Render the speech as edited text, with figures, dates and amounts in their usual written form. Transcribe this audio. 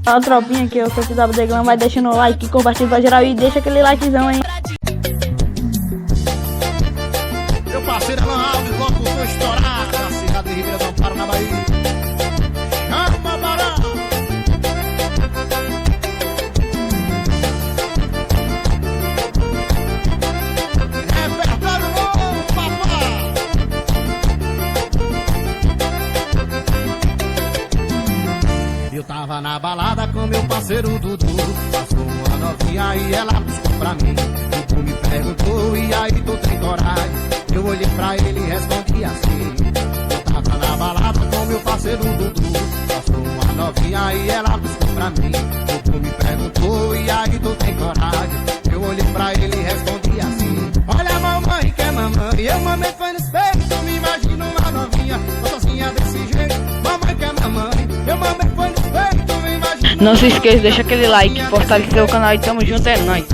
A tropinha aqui, eu sou o W Deglan, vai deixando o like, compartilha pra geral e deixa aquele likezão aí. Meu parceiro é Lan Alves, locução estourada, na cidade de Ribeirão do Amparo, na Bahia. Chama, Barão! Repertório novo, papai! Eu tava na balada com meu parceiro Dudu. Passou uma novinha e ela buscou pra mim. Dudu me perguntou, e aí, tu tem coragem? Eu olhei pra ele e respondi assim. Eu tava na balada com meu parceiro Dudu. Passou uma novinha e ela buscou pra mim. Dudu me perguntou, e aí, tu tem coragem? Eu olhei pra ele e respondi assim. Olha a mamãe que é mamãe, eu mamãe foi no espelho. Tu me imagina uma novinha, sozinha desse jeito. Mamãe que é mamãe, eu mamãe foi no espelho. Tu me imagina. Não se esqueça, deixa aquele like, fortalecer o canal e tamo junto, é nóis.